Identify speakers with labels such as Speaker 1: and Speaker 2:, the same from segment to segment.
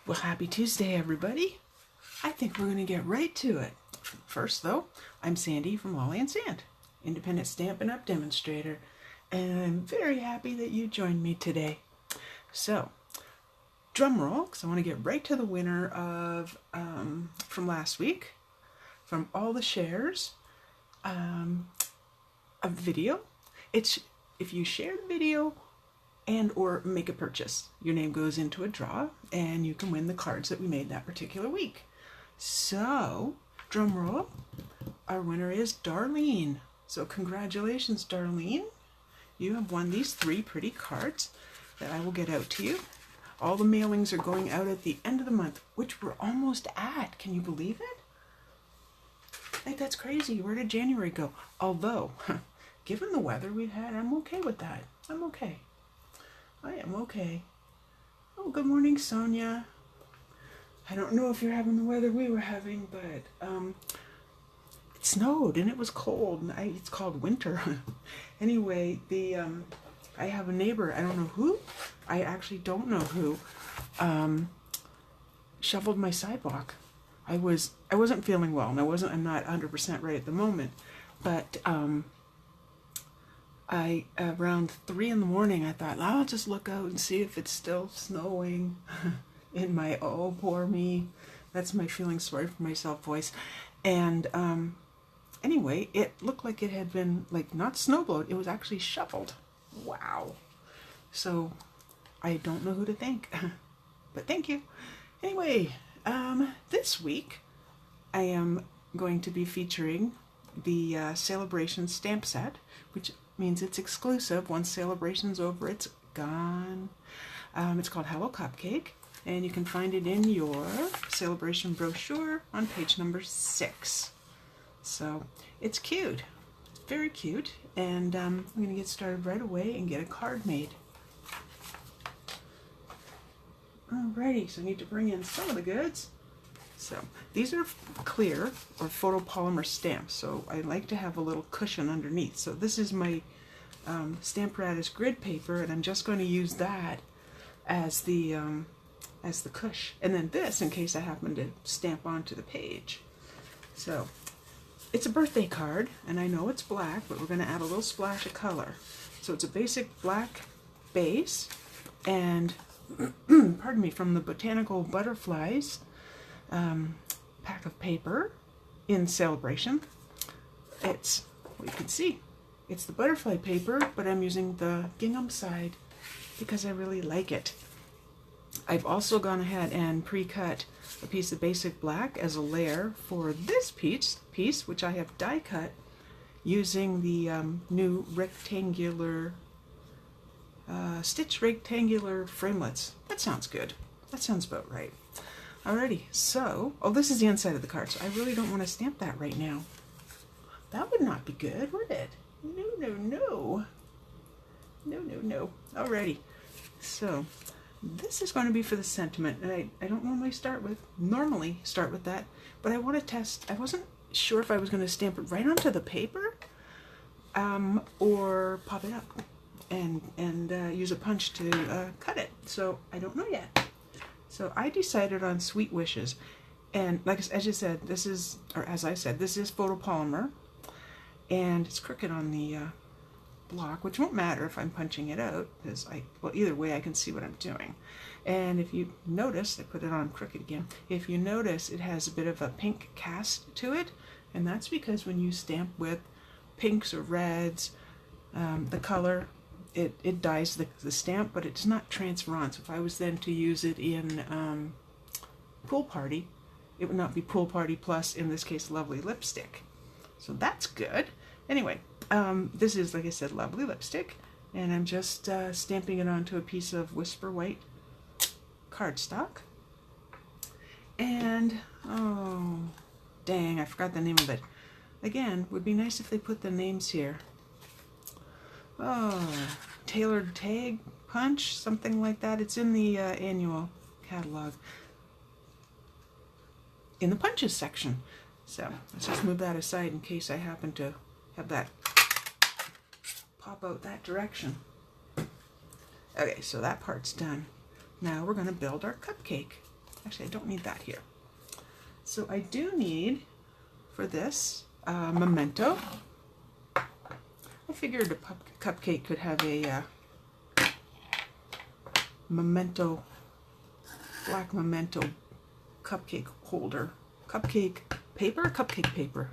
Speaker 1: Well, happy Tuesday, everybody. I think we're going to get right to it. First, though, I'm Sandy from Lolly and Sand, independent Stampin' Up! Demonstrator, and I'm very happy that you joined me today. So, drum roll, because I want to get right to the winner of from last week, from all the shares of video. It's if you share the video and or make a purchase, your name goes into a draw and you can win the cards that we made that particular week. So, drum roll, our winner is Darlene. So congratulations, Darlene. You have won these 3 pretty cards that I will get out to you. All the mailings are going out at the end of the month, which we're almost at. Can you believe it? Like, that's crazy. Where did January go? Although, given the weather we've had, I'm okay with that. I'm okay. I am okay. Oh, good morning, Sonia. I don't know if you're having the weather we were having, but it snowed and it was cold. It's called winter. Anyway, I have a neighbor, I don't know who, I actually don't know who, shoveled my sidewalk. I wasn't feeling well, and I'm not 100% right at the moment, but around 3 in the morning, I thought, I'll just look out and see if it's still snowing. In my, oh, poor me, that's my feeling sorry for myself voice. And anyway, it looked like it had been, like, not snowblowed, it was actually shoveled. Wow. So I don't know who to thank, but thank you. Anyway, this week I am going to be featuring the Sale-a-bration stamp set, which means it's exclusive. Once Sale-a-bration's over, it's gone. It's called Hello Cupcake, and you can find it in your Sale-a-bration brochure on page number 6. So it's cute. It's very cute, and I'm going to get started right away and get a card made. Alrighty, so I need to bring in some of the goods. So these are clear or photopolymer stamps, so I like to have a little cushion underneath. So this is my Stamparatus grid paper, and I'm just going to use that as the cush, and then this in case I happen to stamp onto the page. So it's a birthday card, and I know it's black, but we're going to add a little splash of color. So it's a basic black base, and pardon me, from the Botanical Butterflies pack of paper in Sale-a-bration. It's, well, you can see, it's the butterfly paper, but I'm using the gingham side because I really like it. I've also gone ahead and pre-cut a piece of basic black as a layer for this piece, which I have die cut using the new rectangular stitch rectangular framelits. That sounds good. That sounds about right. Alrighty, so, oh, this is the inside of the card, so I really don't want to stamp that right now. That would not be good, would it? No, no, no. No, no, no. Alrighty, so this is going to be for the sentiment, and I don't normally start with that, but I want to test. I wasn't sure if I was going to stamp it right onto the paper or pop it up and use a punch to cut it. So I don't know yet. So I decided on Sweet Wishes, and as I said, this is photopolymer, and it's crooked on the block, which won't matter if I'm punching it out, because well, either way I can see what I'm doing. And if you notice, I put it on crooked again, if you notice, it has a bit of a pink cast to it, and that's because when you stamp with pinks or reds, the color, it dyes the stamp, but it's not transfer on. So if I was then to use it in Pool Party, it would not be Pool Party plus, in this case, Lovely Lipstick. So that's good. Anyway, this is, like I said, Lovely Lipstick, and I'm just stamping it onto a piece of Whisper White cardstock. And, oh, dang, I forgot the name of it. Again, would be nice if they put the names here. Oh, Tailored Tag Punch, something like that. It's in the annual catalog, in the punches section. So let's just move that aside in case I happen to have that pop out that direction. Okay, so that part's done. Now we're going to build our cupcake. Actually, I don't need that here. So I do need, for this, memento. I figured a cupcake could have a memento, black memento cupcake holder. Cupcake paper?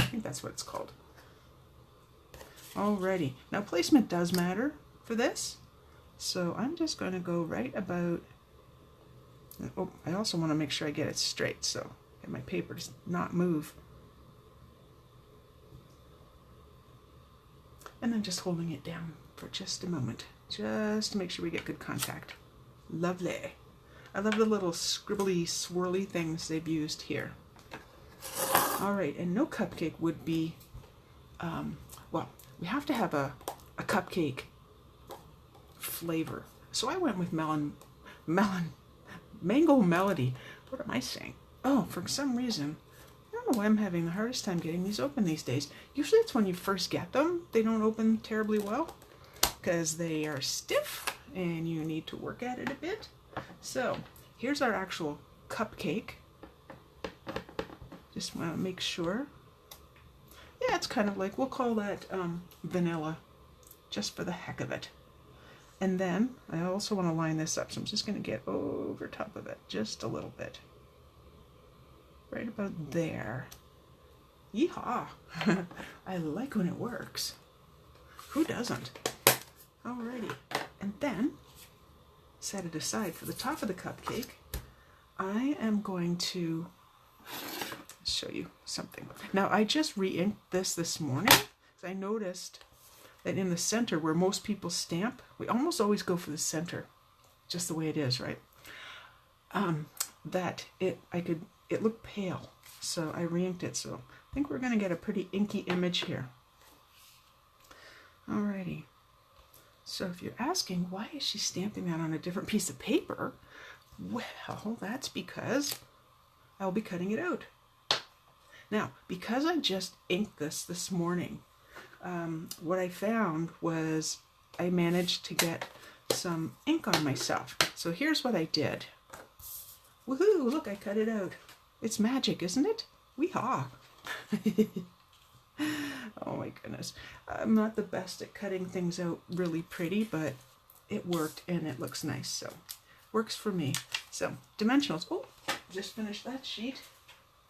Speaker 1: I think that's what it's called. Alrighty, now placement does matter for this. So I'm just going to go right about, oh, I also want to make sure I get it straight, so get my paper to not move. And then just holding it down for just a moment, just to make sure we get good contact. Lovely. I love the little scribbly, swirly things they've used here. All right, and no cupcake would be, well, we have to have a cupcake flavor. So I went with mango melody. What am I saying? Oh, for some reason, I don't know why I'm having the hardest time getting these open these days. Usually it's when you first get them, they don't open terribly well because they are stiff and you need to work at it a bit. So here's our actual cupcake. Just want to make sure. Yeah, it's kind of like, we'll call that vanilla, just for the heck of it. And then I also want to line this up, so I'm just going to get over top of it just a little bit. Right about there. Yeehaw! I like when it works. Who doesn't? Alrighty. And then, set it aside for the top of the cupcake. I am going to show you something. Now, I just re-inked this morning, because I noticed that in the center, where most people stamp, we almost always go for the center, just the way it is, right? That it looked pale, so I re-inked it. So I think we're going to get a pretty inky image here. Alrighty. So if you're asking, why is she stamping that on a different piece of paper? Well, that's because I'll be cutting it out. Now, because I just inked this morning, what I found was I managed to get some ink on myself. So here's what I did. Woohoo! Look, I cut it out. It's magic, isn't it? Wee-haw! Oh my goodness. I'm not the best at cutting things out really pretty, but it worked and it looks nice, so works for me. So, dimensionals. Oh, just finished that sheet.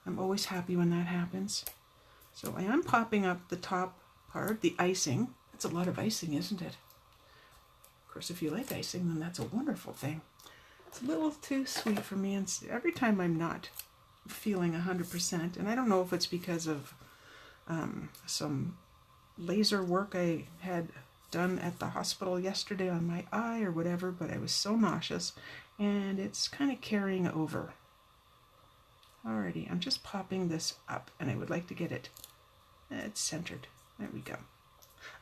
Speaker 1: I'm always happy when that happens. So I am popping up the top part, the icing. That's a lot of icing, isn't it? Of course, if you like icing, then that's a wonderful thing. It's a little too sweet for me, and every time I'm not feeling 100%, and I don't know if it's because of some laser work I had done at the hospital yesterday on my eye or whatever, but I was so nauseous, and it's kind of carrying over. Alrighty, I'm just popping this up, and I would like to get it centered. There we go.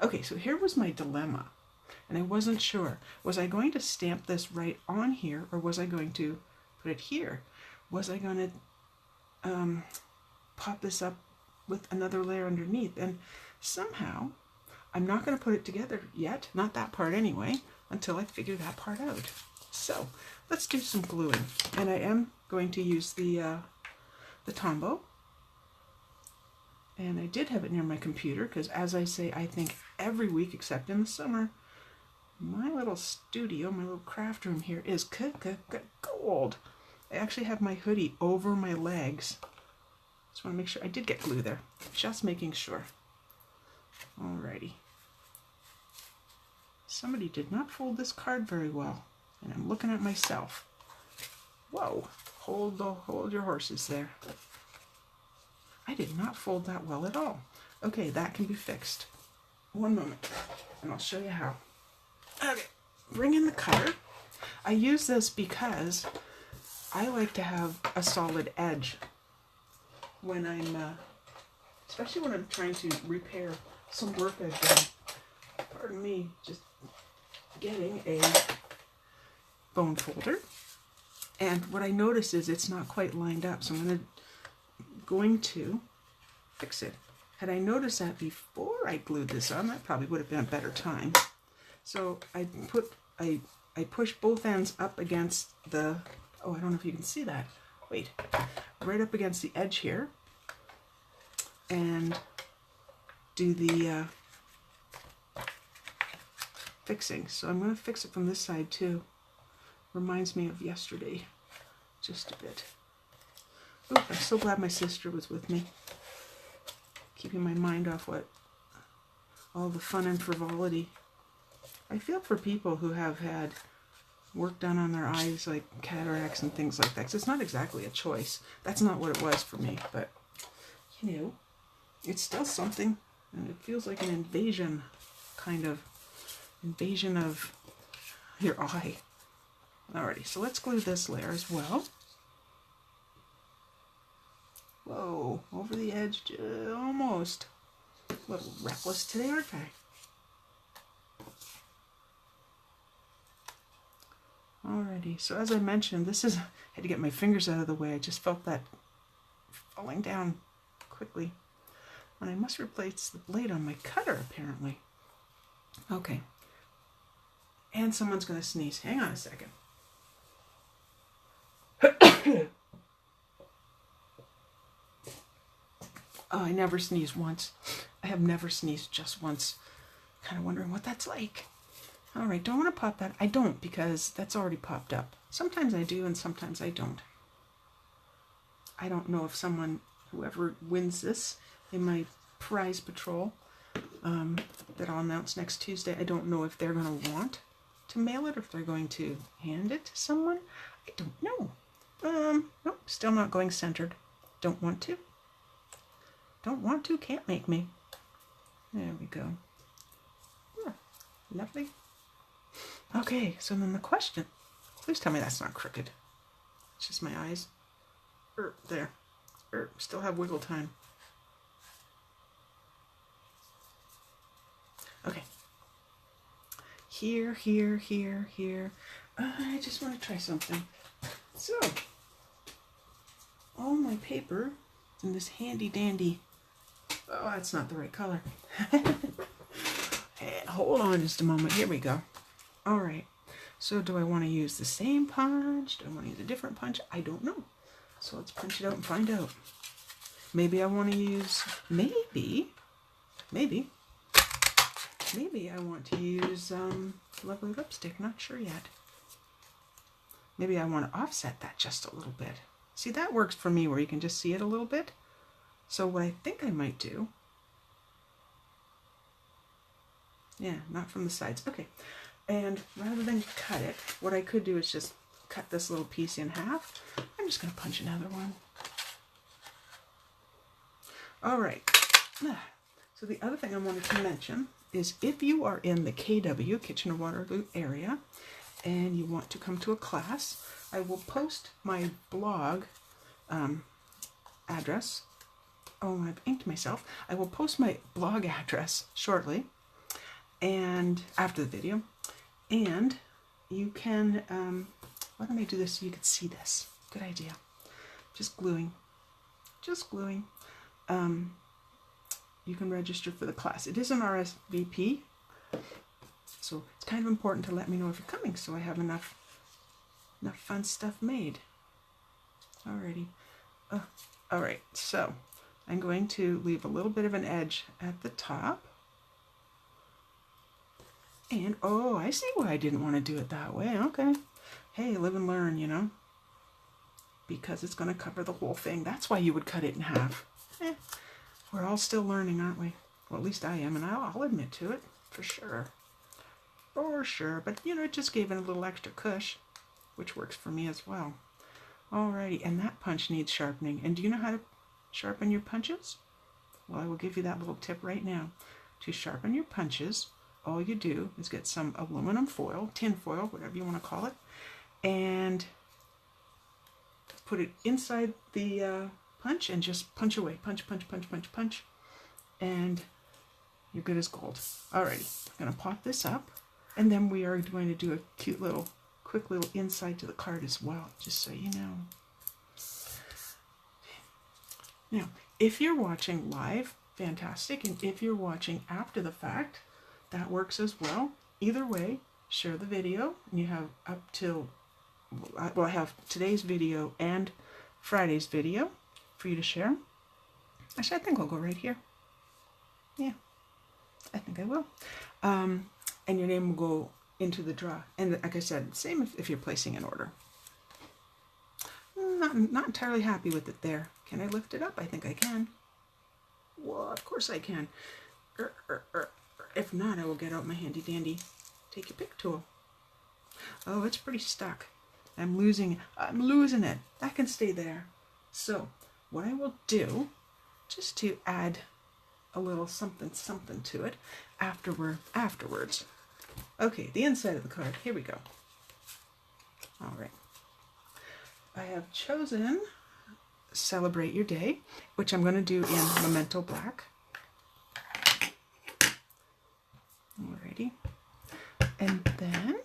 Speaker 1: Okay, so here was my dilemma, and I wasn't sure. Was I going to stamp this right on here, or was I going to put it here? Was I going to pop this up with another layer underneath? And somehow, I'm not going to put it together yet, not that part anyway, until I figure that part out. So, let's do some gluing. And I am going to use the Tombow. And I did have it near my computer because, as I say, I think every week except in the summer, my little studio, my little craft room here is gold. I actually have my hoodie over my legs. Just want to make sure I did get glue there. Just making sure. Alrighty. Somebody did not fold this card very well, and I'm looking at myself. Whoa! Hold your horses there. I did not fold that well at all. Okay, that can be fixed. One moment, and I'll show you how. Okay, bring in the cutter. I use this because I like to have a solid edge when I'm, especially when I'm trying to repair some work I've done. Pardon me, just getting a bone folder. And what I notice is it's not quite lined up, so I'm going to fix it. Had I noticed that before I glued this on, that probably would have been a better time. So I push both ends up against the, oh, I don't know if you can see that, wait, right up against the edge here and do the fixing. So I'm going to fix it from this side too. Reminds me of yesterday, just a bit. Ooh, I'm so glad my sister was with me, keeping my mind off all the fun and frivolity. I feel for people who have had work done on their eyes, like cataracts and things like that. 'Cause it's not exactly a choice. That's not what it was for me, but you know, it's still something, and it feels like an invasion, kind of invasion of your eye. Alrighty, so let's glue this layer as well. Whoa, over the edge, almost. A little reckless today, aren't I? Alrighty, so as I mentioned, I had to get my fingers out of the way. I just felt that falling down quickly. And I must replace the blade on my cutter, apparently. Okay. And someone's going to sneeze. Hang on a second. Oh, I never sneezed once. I have never sneezed just once. Kind of wondering what that's like. All right, do I want to pop that? I don't, because that's already popped up. Sometimes I do and sometimes I don't. I don't know if whoever wins this in my prize patrol that I'll announce next Tuesday, I don't know if they're going to want to mail it or if they're going to hand it to someone. I don't know. Nope, still not going centered. Don't want to. Don't want to, can't make me. There we go. Yeah, lovely. Okay, so then the question. Please tell me that's not crooked. It's just my eyes. There. Still have wiggle time. Okay. Here. I just want to try something. So, all my paper in this handy dandy. Oh, that's not the right color. Hey, hold on just a moment. Here we go. All right. So do I want to use the same punch? Do I want to use a different punch? I don't know. So let's punch it out and find out. Maybe I want to use, maybe I want to use lovely lipstick. Not sure yet. Maybe I want to offset that just a little bit. See, that works for me where you can just see it a little bit. So what I think I might do, yeah, not from the sides. Okay. And rather than cut it, what I could do is just cut this little piece in half. I'm just going to punch another one. All right. So the other thing I wanted to mention is if you are in the KW, Kitchener-Waterloo area, and you want to come to a class, I will post my blog address. Oh, I've inked myself. I will post my blog address shortly, and after the video. And you can, why don't I do this so you can see this? Good idea. Just gluing. You can register for the class. It is an RSVP, so it's kind of important to let me know if you're coming so I have enough fun stuff made. Alrighty. Alright, so I'm going to leave a little bit of an edge at the top. And, oh, I see why I didn't want to do it that way. Okay. Hey, live and learn, you know. Because it's going to cover the whole thing. That's why you would cut it in half. We're all still learning, aren't we? Well, at least I am, and I'll admit to it, for sure. For sure. But, you know, it just gave it a little extra cush, which works for me as well. Alrighty, and that punch needs sharpening. And do you know how to sharpen your punches? Well, I will give you that little tip right now. To sharpen your punches, all you do is get some aluminum foil, tin foil, whatever you want to call it, and put it inside the punch and just punch away. Punch, and you're good as gold. Alrighty, I'm going to pop this up, and then we are going to do a cute little, quick little inside to the card as well, just so you know. Now, if you're watching live, fantastic, and if you're watching after the fact, that works as well. Either way, share the video, and you have up till, well, I have today's video and Friday's video for you to share. Actually, I think I'll go right here. Yeah, I think I will. And your name will go into the draw. And like I said, same if you're placing an order. Not entirely happy with it there. Can I lift it up? I think I can. Well, of course I can. If not, I will get out my handy dandy take your pick tool. Oh, it's pretty stuck. I'm losing it. That can stay there. So what I will do, just to add a little something to it afterwards. Okay, the inside of the card. Here we go. All right. I have chosen Celebrate Your Day, which I'm going to do in Memento Black. Alrighty. And then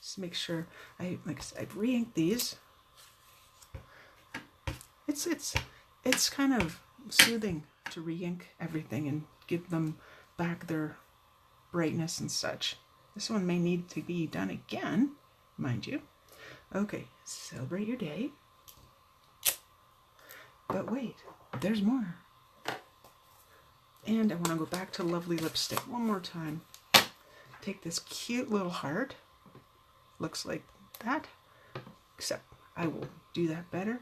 Speaker 1: just make sure I've re-inked these. It's kind of soothing to re-ink everything and give them back their brightness and such. This one may need to be done again, mind you. Okay, Celebrate Your Day. But wait, there's more. And I want to go back to Lovely Lipstick one more time. Take this cute little heart. Looks like that. Except I will do that better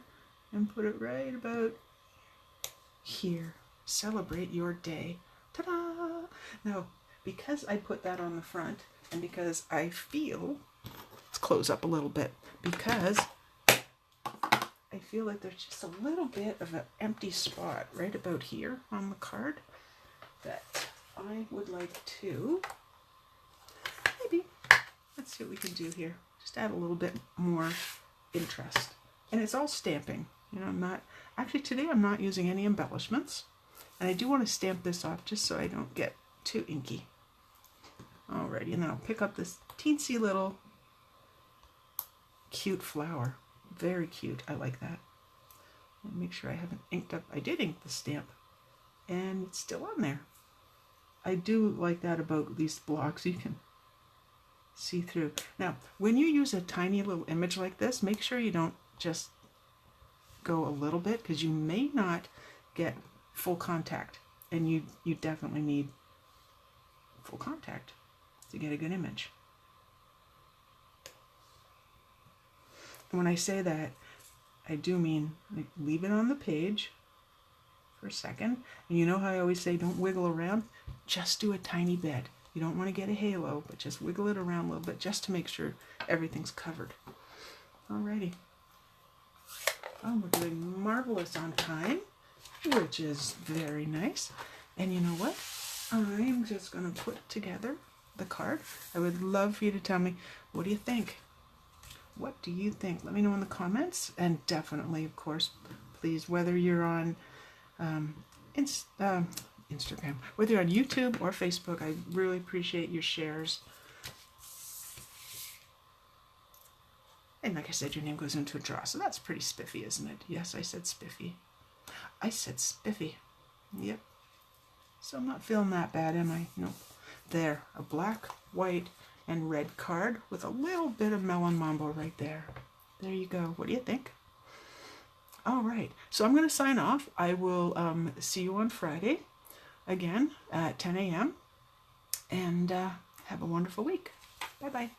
Speaker 1: and put it right about here. Celebrate Your Day. Ta-da! Now, because I put that on the front, and because I feel, let's close up a little bit, because I feel like there's just a little bit of an empty spot right about here on the card that I would like to, maybe, let's see what we can do here. Just add a little bit more interest. And it's all stamping. You know, today I'm not using any embellishments. And I do want to stamp this off just so I don't get too inky. Alrighty, and then I'll pick up this teensy little cute flower. Very cute. I like that. And make sure I haven't inked up. I did ink the stamp. And it's still on there. I do like that about these blocks. You can see through. Now, when you use a tiny little image like this, make sure you don't just go a little bit, because you may not get full contact, and you definitely need full contact to get a good image. And when I say that, I do mean like, leave it on the page for a second, and you know how I always say don't wiggle around, just do a tiny bit. You don't want to get a halo, but just wiggle it around a little bit just to make sure everything's covered. Alrighty. Oh, we're doing marvelous on time, which is very nice. And you know what? I'm just going to put together the card. I would love for you to tell me, what do you think? What do you think? Let me know in the comments. And definitely, of course, please, whether you're on Instagram, whether you're on YouTube or Facebook, I really appreciate your shares. And like I said, your name goes into a draw, so that's pretty spiffy, isn't it? Yes, I said spiffy. I said spiffy. Yep. So I'm not feeling that bad, am I? No. There, a black, white, and red card with a little bit of melon mambo right there. There you go. What do you think? All right. So I'm going to sign off. I will see you on Friday again at 10 a.m. And have a wonderful week. Bye-bye.